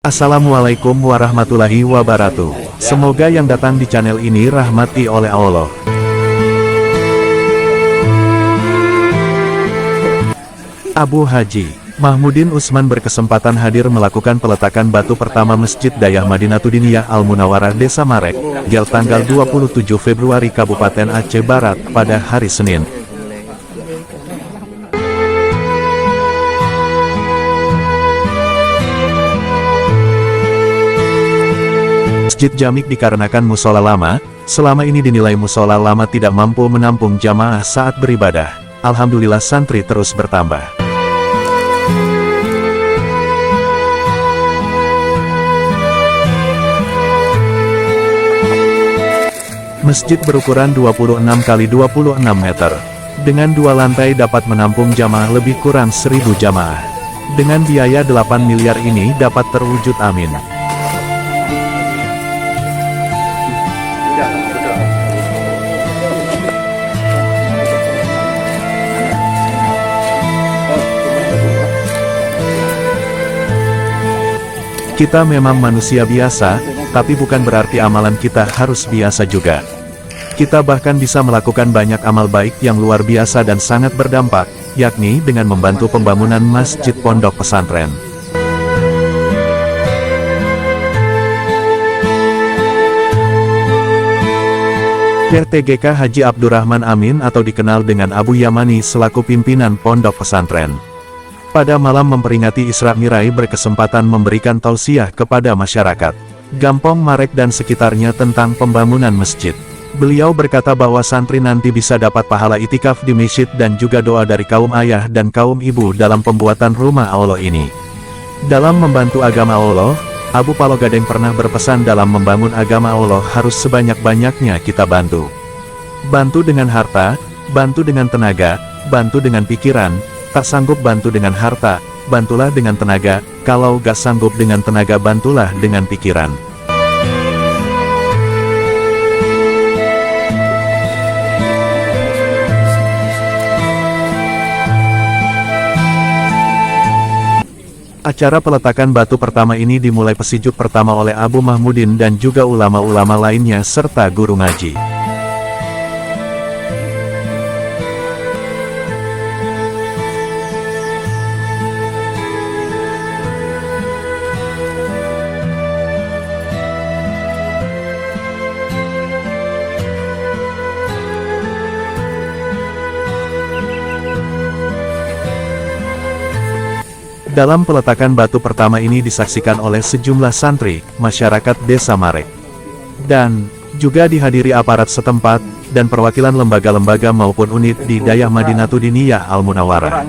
Assalamualaikum warahmatullahi wabarakatuh. Semoga yang datang di channel ini rahmati oleh Allah. Abu Haji Mahmudin Usman berkesempatan hadir melakukan peletakan batu pertama Masjid Dayah Madinatudiniyah Al-Munawwarah Desa Marek, Gel tanggal 27 Februari Kabupaten Aceh Barat pada hari Senin. Masjid Jamik dikarenakan musola lama, selama ini dinilai musola lama tidak mampu menampung jamaah saat beribadah. Alhamdulillah santri terus bertambah. Masjid berukuran 26 x 26 meter. Dengan 2 lantai dapat menampung jamaah lebih kurang 1000 jamaah. Dengan biaya 8 miliar ini dapat terwujud, amin. Kita memang manusia biasa, tapi bukan berarti amalan kita harus biasa juga. Kita bahkan bisa melakukan banyak amal baik yang luar biasa dan sangat berdampak, yakni dengan membantu pembangunan masjid pondok pesantren. RTGK Haji Abdurrahman Amin atau dikenal dengan Abu Yamani selaku pimpinan pondok pesantren. Pada malam memperingati Isra Mi'raj berkesempatan memberikan tausiah kepada masyarakat Gampong Marek dan sekitarnya tentang pembangunan masjid. Beliau berkata bahwa santri nanti bisa dapat pahala itikaf di masjid dan juga doa dari kaum ayah dan kaum ibu dalam pembuatan rumah Allah ini. Dalam membantu agama Allah, Abu Palogadeng pernah berpesan dalam membangun agama Allah harus sebanyak-banyaknya kita bantu. Bantu dengan harta, bantu dengan tenaga, bantu dengan pikiran. Tak sanggup bantu dengan harta, bantulah dengan tenaga, kalau gak sanggup dengan tenaga bantulah dengan pikiran. Acara peletakan batu pertama ini dimulai pesijuk pertama oleh Abu Mahmudin dan juga ulama-ulama lainnya serta guru ngaji. Dalam peletakan batu pertama ini disaksikan oleh sejumlah santri, masyarakat Desa Marek, dan juga dihadiri aparat setempat, dan perwakilan lembaga-lembaga maupun unit di Dayah Madinatudiniyah Al-Munawwarah.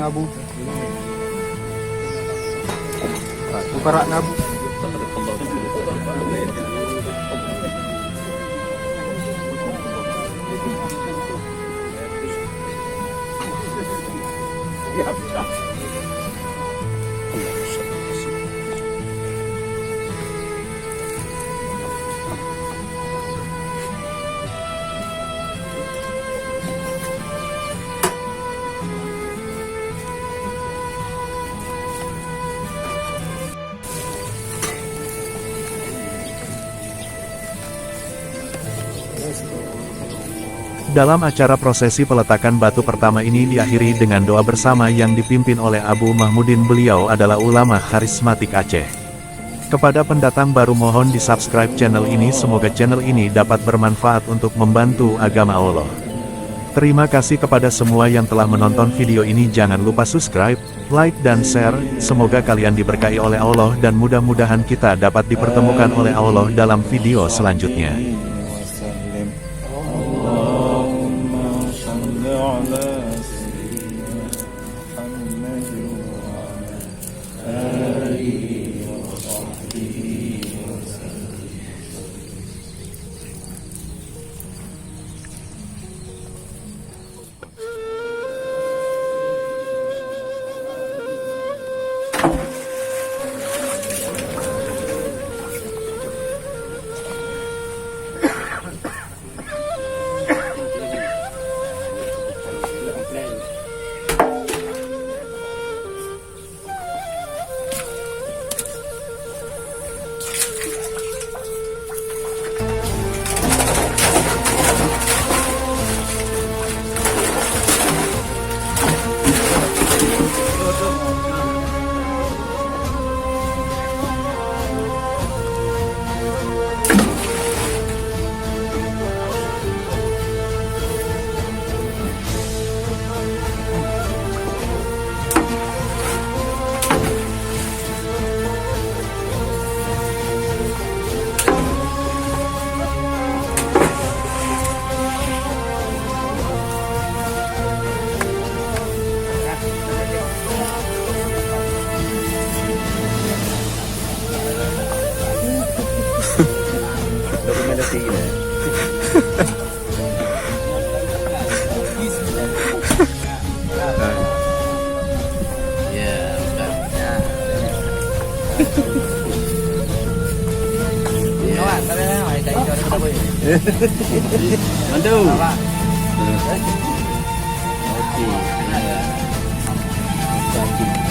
Dalam acara prosesi peletakan batu pertama ini diakhiri dengan doa bersama yang dipimpin oleh Abu Mahmudin. Beliau adalah ulama karismatik Aceh. Kepada pendatang baru mohon di subscribe channel ini, semoga channel ini dapat bermanfaat untuk membantu agama Allah. Terima kasih kepada semua yang telah menonton video ini, jangan lupa subscribe, like dan share, semoga kalian diberkahi oleh Allah dan mudah-mudahan kita dapat dipertemukan oleh Allah dalam video selanjutnya. Ya, udah. Kawan, tapi memang ada hijau ada boleh. Mantu. Okey.